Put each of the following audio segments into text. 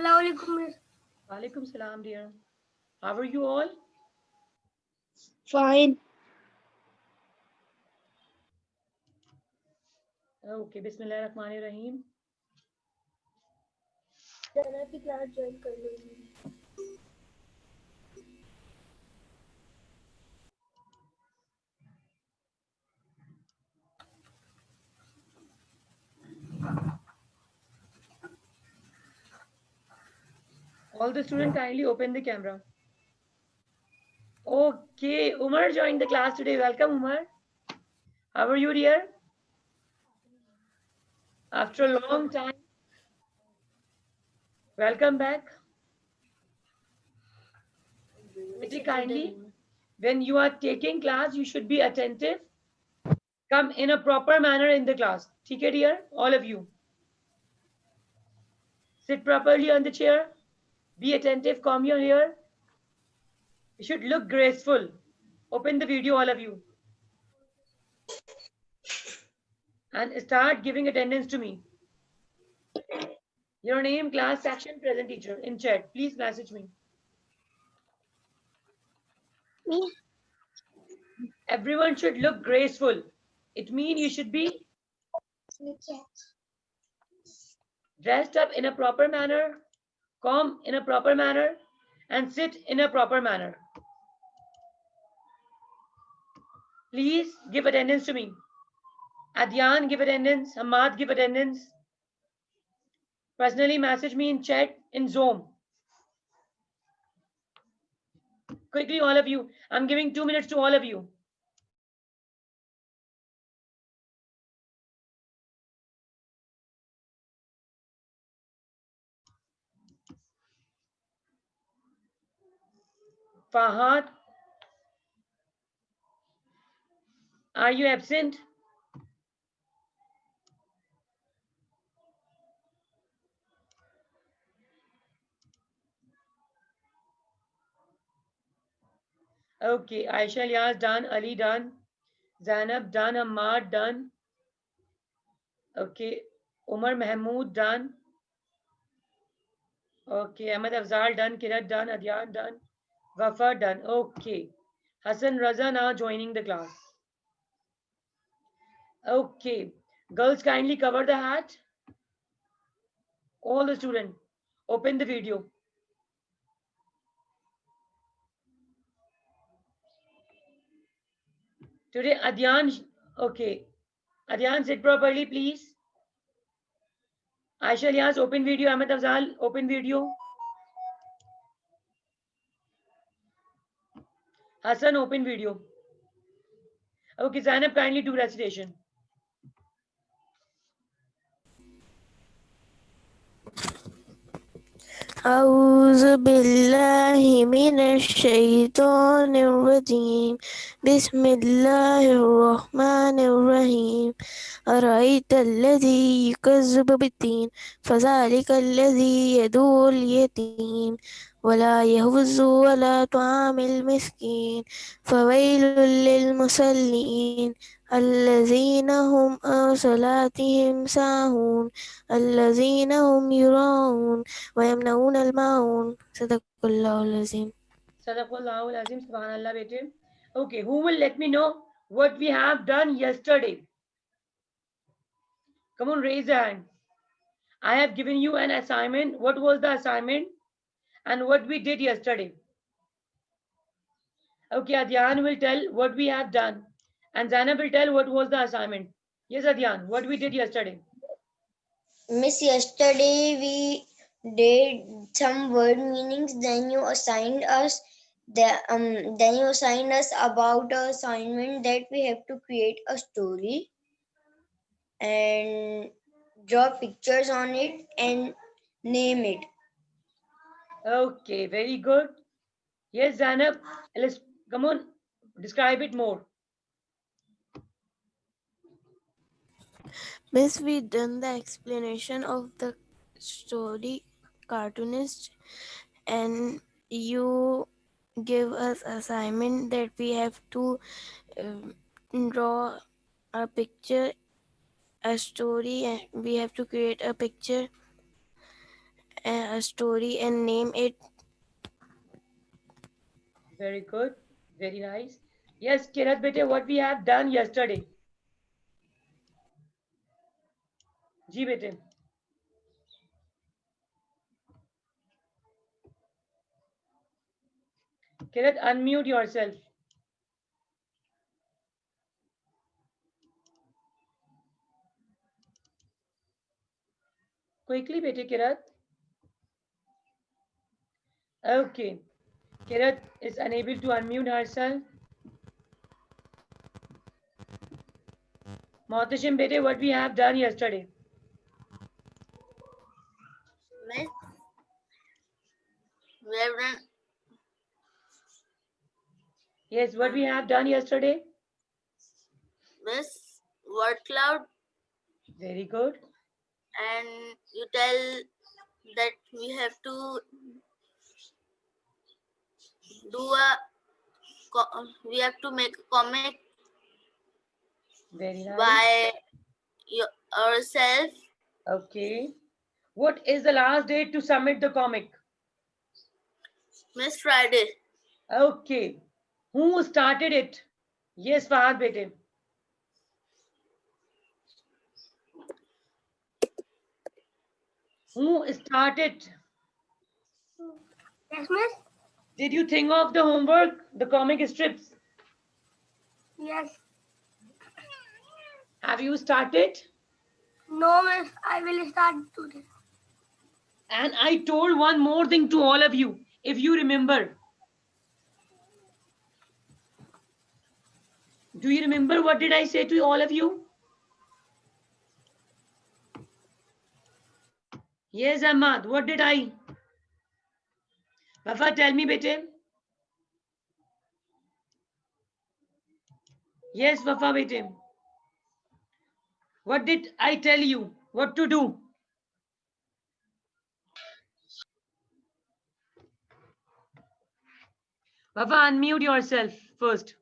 Assalamualaikum, Miss. Walaikum salam, dear. How are you all? Fine. Okay, Bismillahirrahmanirrahim. जरा की class join कर लो. All the students kindly open the camera. Okay, Umar joined the class today. Welcome, Umar. How are you, dear? After a long time, welcome back. Kindly, when you are taking class, you should be attentive. Come in a proper manner in the class. Okay, dear? All of you. Sit properly on the chair. Be attentive. Comb your hair. You should look graceful. Open the video, all of you. And start giving attendance to me. Your name, class, section, present teacher in chat. Please message me. Me? Everyone should look graceful. It means you should be dressed up in a proper manner, comb in a proper manner, and sit in a proper manner. Please give attendance to me. Adyan, give attendance. Hamad, give attendance. Personally message me in chat in Zoom. Quickly, all of you. I'm giving 2 minutes to all of you. Fahad, are you absent? Okay, Aisha Liaz done, Ali done, Zainab done, Ammar done. Okay, Umar Mahmood done. Okay, Ahmed Afzal done, Kirat done, Adyan done, Wafa done. Okay, Hassan Raza now joining the class. Okay, girls kindly cover the hat. All the students, open the video. Today, Adyan, okay. Adyan, sit properly, please. Aisha Liaz, open video. Ahmed Afzal, open video. Hassan, open video. Okay, Zainab, kindly do recitation. أعوذ بالله من الشيطان الرجيم بسم الله الرحمن الرحيم أرأيت الذي يكذب بالدين فذلك الذي يدعو اليتيم ولا يهز ولا طعام المسكين فويل للمصلين الذين هم عن صلاتهم ساهون الذين هم يراءون ويمنعون الماعون صدق الله العظيم. Sadaqallahu Azim, Subhanallah, bete. Okay, who will let me know what we have done yesterday? Come on, raise your hand. I have given you an assignment. What was the assignment? And what we did yesterday? Okay, Adyan will tell what we have done. And Zainab will tell what was the assignment. Yes, Adyan, what we did yesterday? Miss, yesterday we did some word meanings. Then you assigned us about a assignment that we have to create a story and draw pictures on it and name it. Okay, very good. Yes, Zainab, let's come on, describe it more. Miss, we done the explanation of the story cartoonist, and you give us assignment that we have to draw a picture, a story, and we have to create a picture a story and name it. Very good. Very nice. Yes, Kirat bete, what we have done yesterday. Ji bete. Kirat, unmute yourself. Quickly bete, Kirat. Okay. Kirat is unable to unmute herself. Mohtashim bete, what we have done yesterday. Miss, we have done. Yes, what we have done yesterday. Miss, word cloud, Very good. and you tell that we have to do a. We have to make a comic Very nice. by ourselves. Okay. What is the last date to submit the comic? Miss Friday. Okay. Who started it? Yes, Fahad bete. Who started? Yes, miss? Did you think of the homework, the comic strips? Yes. Have you started? No, miss. I will start today. And I told one more thing to all of you, if you remember. Do you remember what did I say to all of you? Yes, Ahmad, what did I? Wafa, tell me, bete. Yes, Wafa, bete. What did I tell you? What to do? Wafa, unmute yourself first.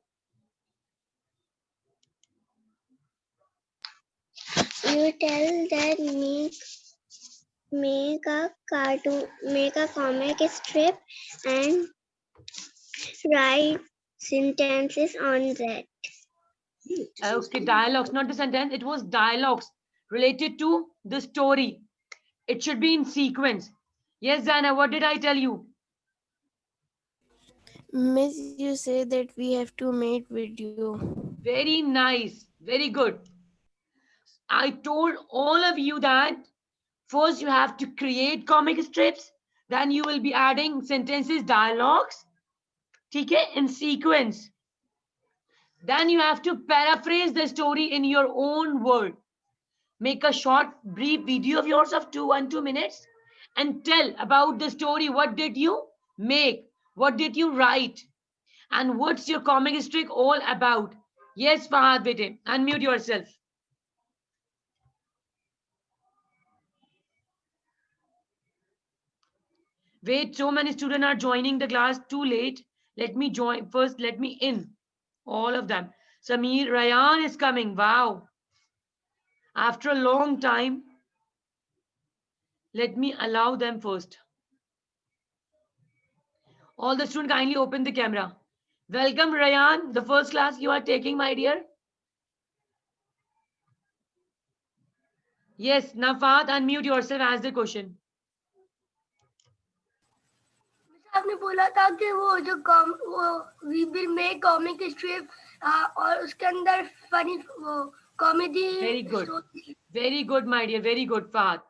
You tell that make a cartoon, make a comic strip and write sentences on that. Okay, dialogues, not the sentence. It was dialogues related to the story. It should be in sequence. Yes, Zana, what did I tell you? Miss, you say that we have to make video. Very nice. Very good. I told all of you that first you have to create comic strips, then you will be adding sentences, dialogues, okay, in sequence. Then you have to paraphrase the story in your own word. Make a short, brief video of yours of 2 minutes and tell about the story. What did you make? What did you write? And what's your comic strip all about? Yes, Fahad bete, unmute yourself. Wait, so many students are joining the class too late. Let me join first. Let me in all of them. Samir Rayan is coming. Wow. After a long time, let me allow them first. All the students kindly open the camera. Welcome, Rayan, the first class you are taking, my dear. Yes, Nafat, unmute yourself. Ask the question. आपने बोला था कि वो we will make comic strip और उसके अंदर funny वो comedy. Very good. story. Very good, my dear. Very good, Fahad.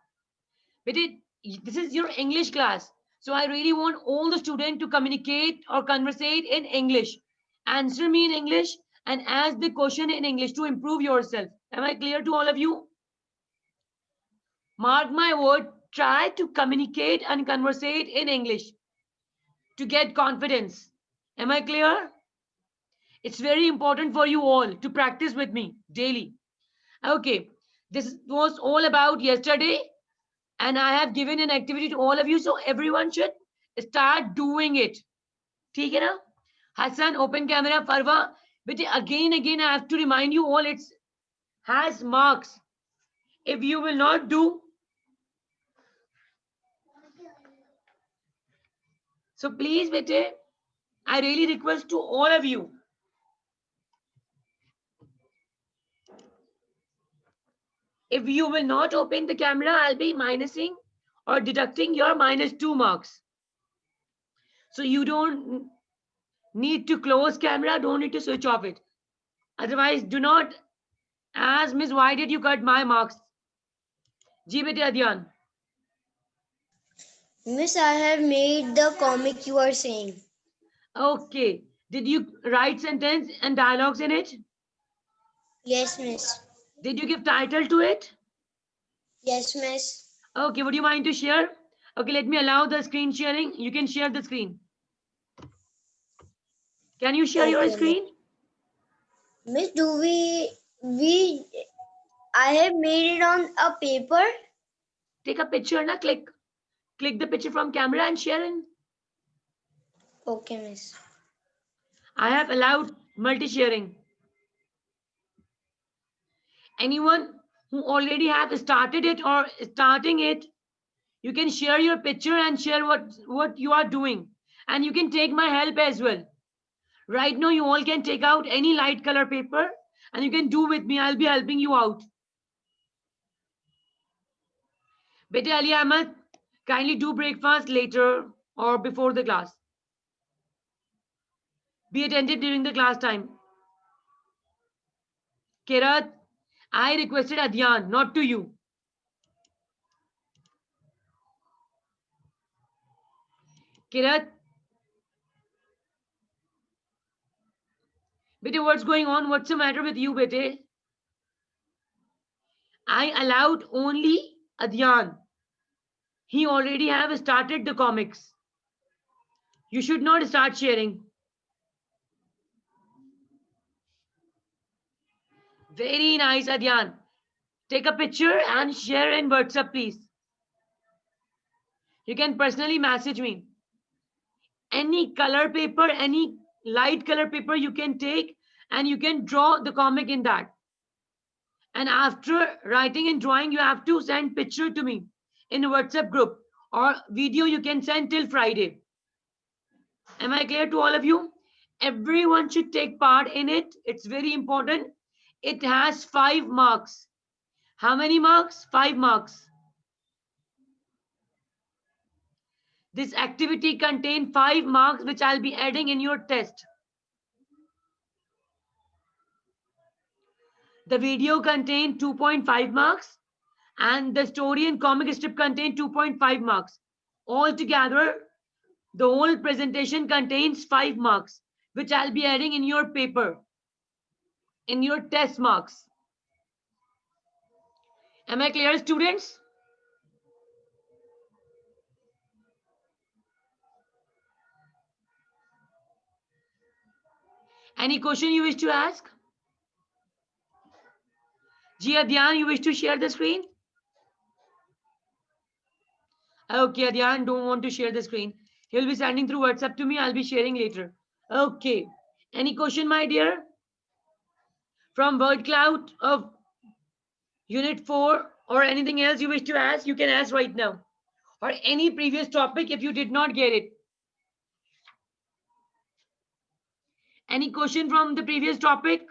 But this is your English class. So I really want all the students to communicate or conversate in English. Answer me in English and ask the question in English to improve yourself. Am I clear to all of you? Mark my word, try to communicate and conversate in English to get confidence. Am I clear? It's very important for you all to practice with me daily. Okay, this was all about yesterday, and I have given an activity to all of you, so everyone should start doing it. ठीक है ना? Hassan, open camera. Farwa, but again, I have to remind you all, it has marks. If you will not do, So please, bete, I really request to all of you. If you will not open the camera, I'll be minusing or deducting your -2 marks. So you don't need to close camera, don't need to switch off it. Otherwise, do not ask, Miss, why did you cut my marks? Ji bete Adyan. Miss, I have made the comic you are saying. Okay. Did you write sentence and dialogues in it? Yes, miss. Did you give title to it? Yes, miss. Okay, would you mind to share? Okay, let me allow the screen sharing. You can share the screen. Can you share your Okay, screen? Miss, I have made it on a paper. Take a picture, na click the picture from camera and share in. Okay, miss. I have allowed multi-sharing. Anyone who already have started it or starting it, you can share your picture and share what you are doing. And you can take my help as well. Right now, you all can take out any light color paper and you can do with me. I'll be helping you out. Bete Ali Ahmed, kindly do breakfast later or before the class. Be attentive during the class time. Kirat, I requested Adyan, not to you. Kirat, Bete, what's going on? What's the matter with you, Bete? I allowed only Adyan. He already have started the comics. You should not start sharing. Very nice, Adyan. Take a picture and share in WhatsApp, please. You can personally message me. Any color paper, any light color paper you can take and you can draw the comic in that. And after writing and drawing, you have to send picture to me in a WhatsApp group or video you can send till Friday. Am I clear to all of you? Everyone should take part in it. It's very important. It has 5 marks. How many marks? 5 marks. This activity contains 5 marks which I'll be adding in your test. The video contains 2.5 marks and the story and comic strip contain 2.5 marks. Altogether, the whole presentation contains 5 marks, which I'll be adding in your paper, in your test marks. Am I clear, students? Any question you wish to ask? Ji Adyan, you wish to share the screen? Okay, Adyan don't want to share the screen. He'll be sending through WhatsApp to me. I'll be sharing later. Okay. Any question, my dear? From word cloud of unit 4 or anything else you wish to ask, you can ask right now. Or any previous topic if you did not get it. Any question from the previous topic?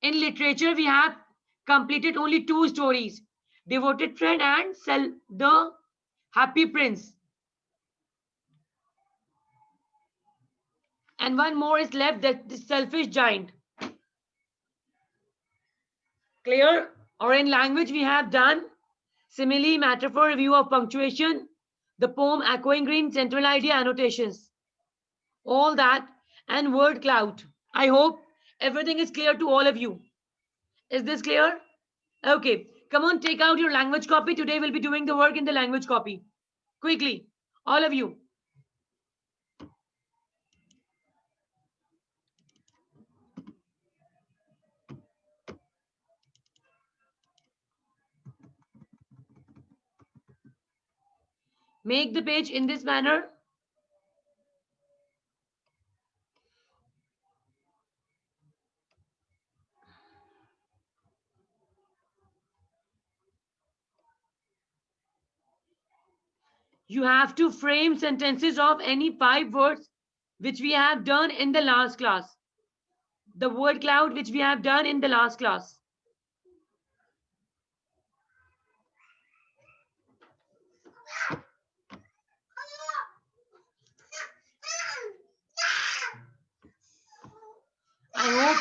In literature, we have completed only 2 stories. Devoted Friend and The Happy Prince. And one more is left, that the Selfish Giant. Clear? Or in language, we have done simile, metaphor, review of punctuation, the poem, echoing green, central idea, annotations. All that and word cloud. I hope everything is clear to all of you. Is this clear? Okay. Come on, take out your language copy. Today we'll be doing the work in the language copy. Quickly, all of you. Make the page in this manner. You have to frame sentences of any 5 words which we have done in the last class. The word cloud which we have done in the last class. I hope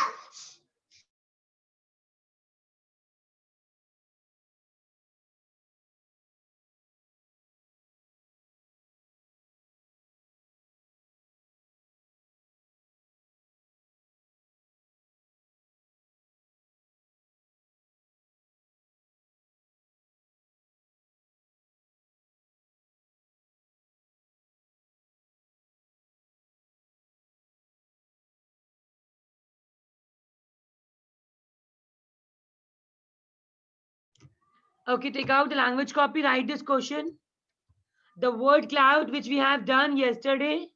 okay, take out the language copy, write this question. The word cloud which we have done yesterday.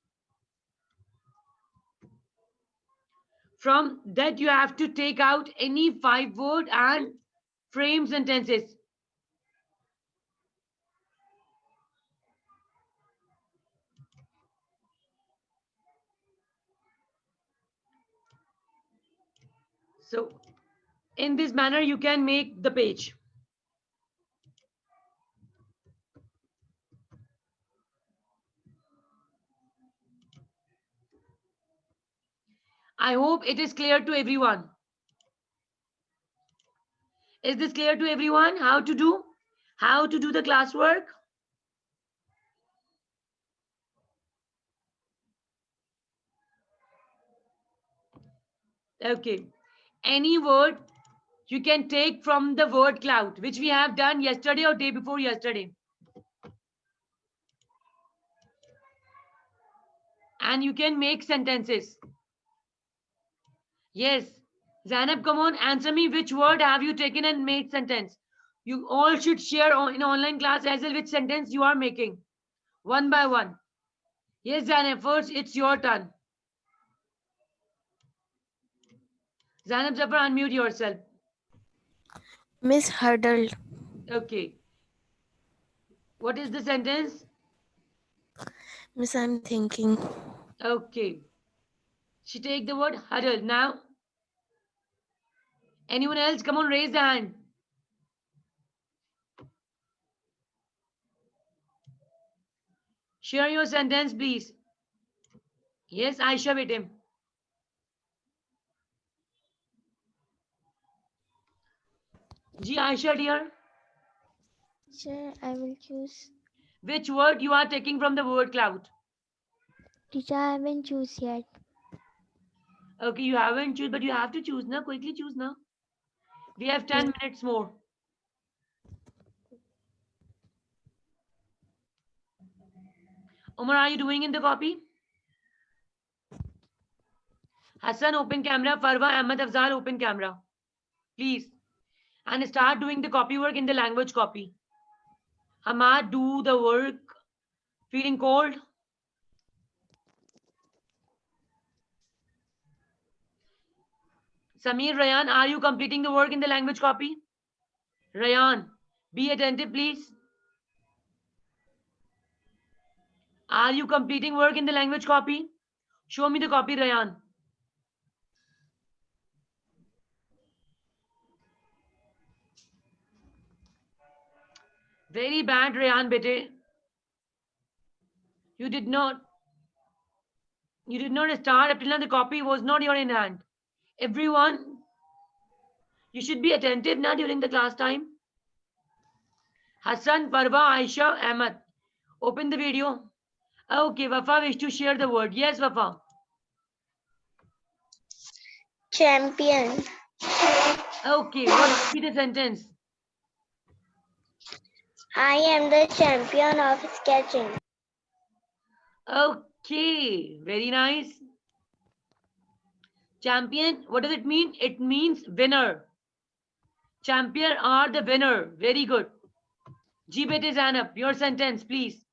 From that you have to take out any 5 word and frame sentences. So in this manner you can make the page. I hope it is clear to everyone. Is this clear to everyone? How to do the classwork? Okay. Any word you can take from the word cloud, which we have done yesterday or day before yesterday. And you can make sentences. Yes. Zainab, come on, answer me. Which word have you taken and made sentence? You all should share in online class as well which sentence you are making. One by one. Yes, Zainab, first it's your turn. Zainab Zafar, unmute yourself. Miss huddled. Okay. What is the sentence? Miss, I'm thinking. Okay. She take the word huddle. Now, anyone else? Come on, raise the hand. Share your sentence, please. Yes, Aisha Betim. Ji, Aisha dear. Teacher, I will choose. Which word you are taking from the word cloud? Teacher, I haven't choose yet. Okay, you haven't choose, but you have to choose now. Quickly choose now. We have 10 minutes more. Umar, are you doing in the copy? Hassan, open camera. Farwa, Ahmed, Afzal, open camera. Please. And start doing the copy work in the language copy. Hamad, do the work. Feeling cold? Samir, Rayan, are you completing the work in the language copy? Rayan, be attentive, please. Are you completing work in the language copy? Show me the copy, Rayan. Very bad, Rayan, bete. You did not start up till now. The copy was not your in hand. Everyone, you should be attentive now during the class time. Hassan, Parva, Aisha, Ahmed. Open the video. Okay, Wafa wish to share the word. Yes, Wafa. Champion. Okay, what will be the sentence? I am the champion of sketching. Okay, very nice. Champion, what does it mean? It means winner. Champion are the winner. Very good. Jibet is Anap. Your sentence, please.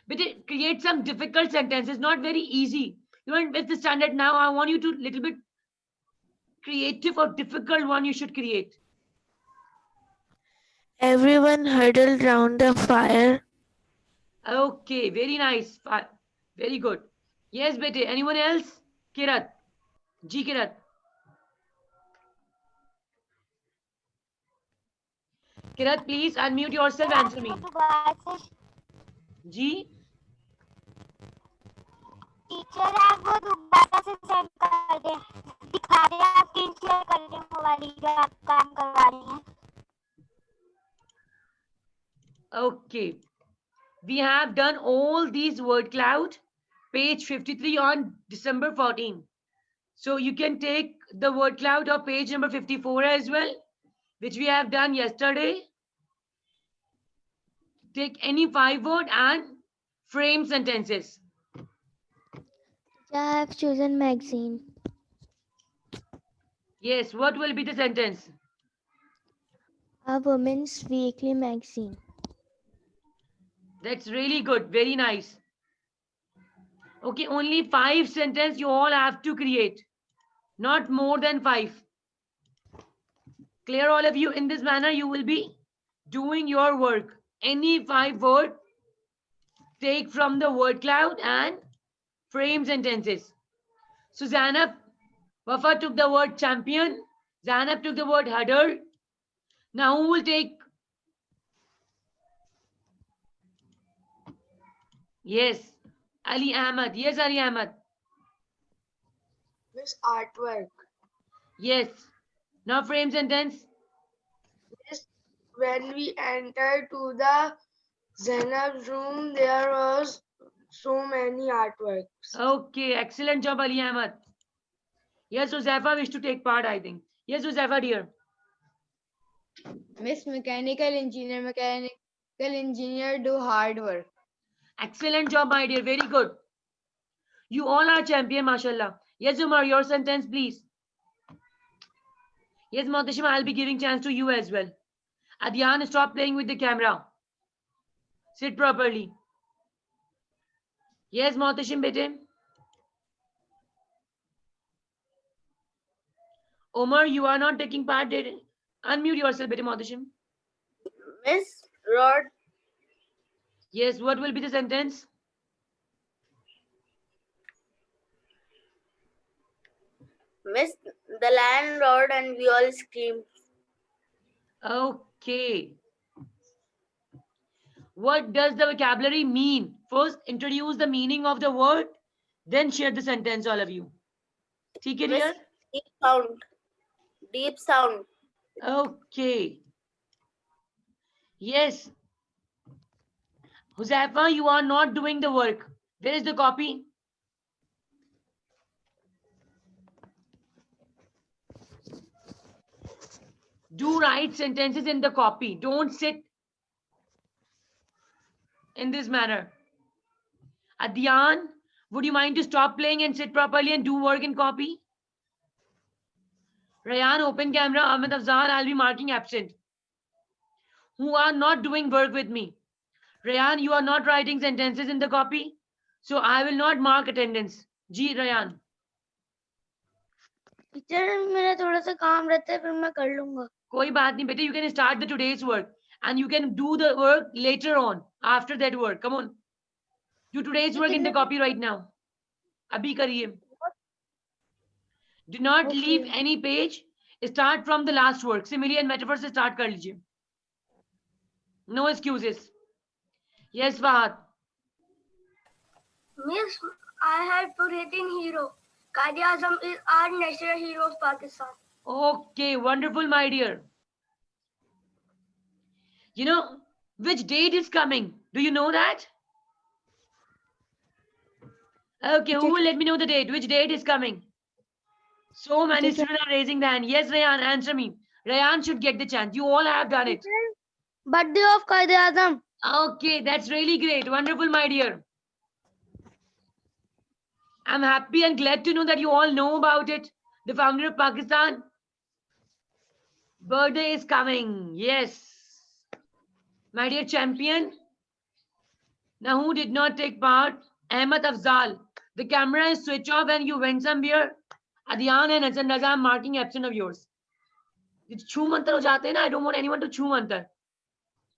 But it create some difficult sentences, not very easy. You want with the standard now, I want you to little bit creative or difficult one you should create. Everyone huddled round the fire. Okay, very nice. Very good. Yes, bete. Anyone else? Kirat. Ji Kirat. Kirat, please unmute yourself. Answer me. Ji teacher आप वो दोबारा से send कर दें, दिखा दें, आप screen share कर दें वो वाली जो आप काम करवा रही हैं. Okay. We have done all these word cloud, page 53 on December 14. So you can take the word cloud of page number 54 as well, which we have done yesterday. Take any 5 word and frame sentences. I have chosen magazine. Yes, what will be the sentence? A women's weekly magazine. That's really good. Very nice. Okay, only 5 sentences you all have to create. Not more than 5. Clear, all of you? In this manner, you will be doing your work. Any 5 word, take from the word cloud and frame sentences. So Zainab, Wafa took the word champion. Zainab took the word huddle. Now who will take? Yes, Ali Ahmad. Yes, Ali Ahmad. Miss artwork. Yes. Now frame sentence. Miss, when we entered to the Zainab's room, there was so many artworks. Okay, excellent job, Ali Ahmad. Yes, Uzaifa wish to take part, I think. Yes, Uzaifa, dear. Miss mechanical engineer do hard work. Excellent job, my dear. Very good. You all are champion, mashallah. Yes, Umar, your sentence, please. Yes, Mohtashim, I'll be giving chance to you as well. Adyan, stop playing with the camera. Sit properly. Yes, Mohtashim, bete. Omar, you are not taking part. Unmute yourself, bete, Mohtashim. Miss Rod. Yes, what will be the sentence? Miss, the lion roared and we all screamed. Okay. What does the vocabulary mean? First, introduce the meaning of the word, then share the sentence, all of you. ठीक है, dear? Deep sound. Deep sound. Okay. Yes. Huzaifa, you are not doing the work. Where is the copy? Do write sentences in the copy. Don't sit in this manner. Adyan, would you mind to stop playing and sit properly and do work in copy? Rayan, open camera. Ahmed Afzal, I'll be marking absent. Who are not doing work with me? Rayan, you are not writing sentences in the copy, so I will not mark attendance. Ji, Rayan. Teacher मेरा थोड़ा सा काम रहता है फिर मैं कर लूंगा. कोई बात नहीं बेटे, you can start the today's work and you can do the work later on after that work. Come on, do today's work in the copy right now. Abhi kariye. Do not leave any page. Start from the last work. Simile and metaphor se start kar lijiye. No excuses. Yes, Fahad. Miss, I had forgotten hero. Qaid Azam is our national hero of Pakistan. Okay, wonderful, my dear. You know which date is coming? Do you know that? Okay, who will let me know the date? Which date is coming? So many students are raising the hand. Yes, Rayan, answer me. Rayan should get the chance. You all have done it. Birthday of Qaid Azam. Okay, that's really great. Wonderful, my dear. I'm happy and glad to know that you all know about it. The founder of Pakistan. Birthday is coming. Yes. My dear champion. Now, who did not take part? Ahmed Afzal. The camera is switched off and you went somewhere. Adyan and Hasan Raza, I'm marking absent of yours. Choo mantar ho jate na. I don't want anyone to choo mantar.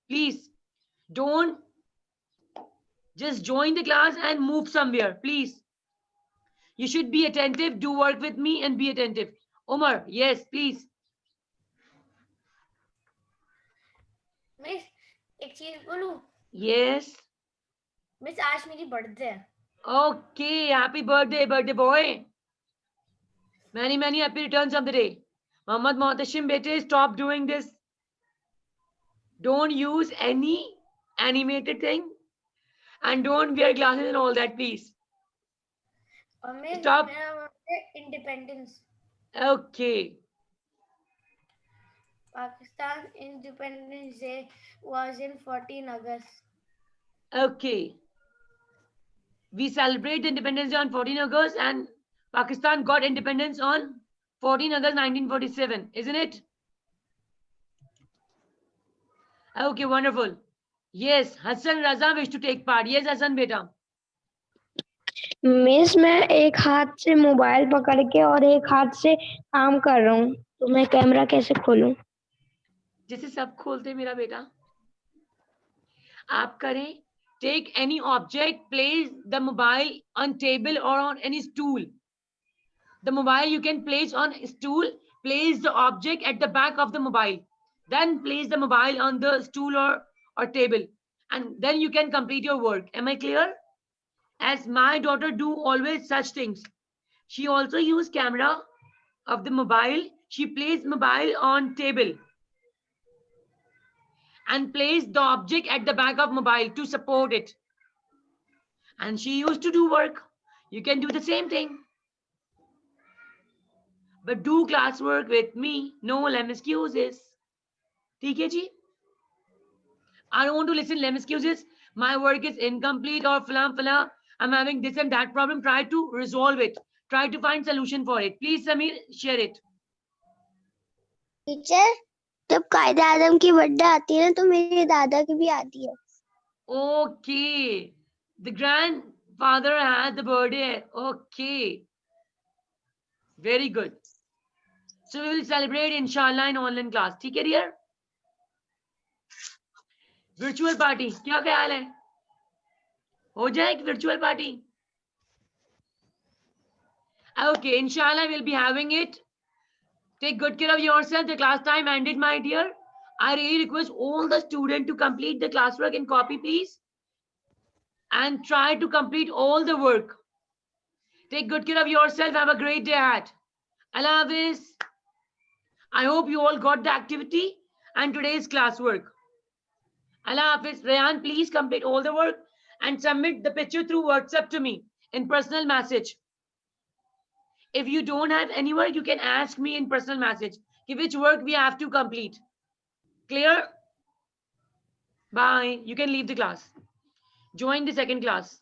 Please don't just join the class and move somewhere. Please. You should be attentive. Do work with me and be attentive. Omar, yes, please. Miss एक चीज बोलूं Yes. Miss आज मेरी birthday है Okay. Happy birthday, birthday boy. Many, many happy returns of the day. Muhammad Muhtashim bete, stop doing this. Don't use any animated thing. And don't wear glasses and all that, please. और miss Stop. मेरा birthday independence Okay. Pakistan Independence Day was in 14 August. Okay. We celebrate the independence day on 14 August and Pakistan got independence on 14 August 1947, isn't it? Okay, wonderful. Yes, Hassan Raza wish to take part. Yes, Hassan beta. Miss मैं एक हाथ से mobile पकड़ के और एक हाथ से काम कर रहा हूँ तो मैं कैमरा कैसे खोलूं? जैसे सब खोलते मेरा बेटा आप करें. Take any object, place the mobile on table or on any stool. The mobile you can place on stool, place the object at the back of the mobile. Then place the mobile on the stool or table. And then you can complete your work. Am I clear? As my daughter do always such things. She also use camera of the mobile. She place mobile on table. And place the object at the back of mobile to support it. And she used to do work. You can do the same thing. But do classwork with me. No lame excuses. ठीक है जी? I don't want to listen lame excuses. My work is incomplete or fala. I'm having this and that problem. Try to resolve it. Try to find solution for it. Please, Samir, share it. Teacher जब कायदे आजम की birthday आती है ना तो मेरे दादा की भी आती है. Okay. The grandfather had the birthday. Okay. Very good. So we will celebrate inshallah in online class. ठीक है dear? Virtual party. क्या ख्याल है? हो जाए virtual party? Okay, inshallah we'll be having it. Take good care of yourself. The class time ended, my dear. I really request all the students to complete the classwork and copy, please. And try to complete all the work. Take good care of yourself. Have a great day ahead. Allah Hafiz. I hope you all got the activity and today's classwork. Allah Hafiz. Rayan, please complete all the work and submit the picture through WhatsApp to me in personal message. If you don't have any work, you can ask me in personal message which work we have to complete. Clear? Bye. You can leave the class. Join the second class.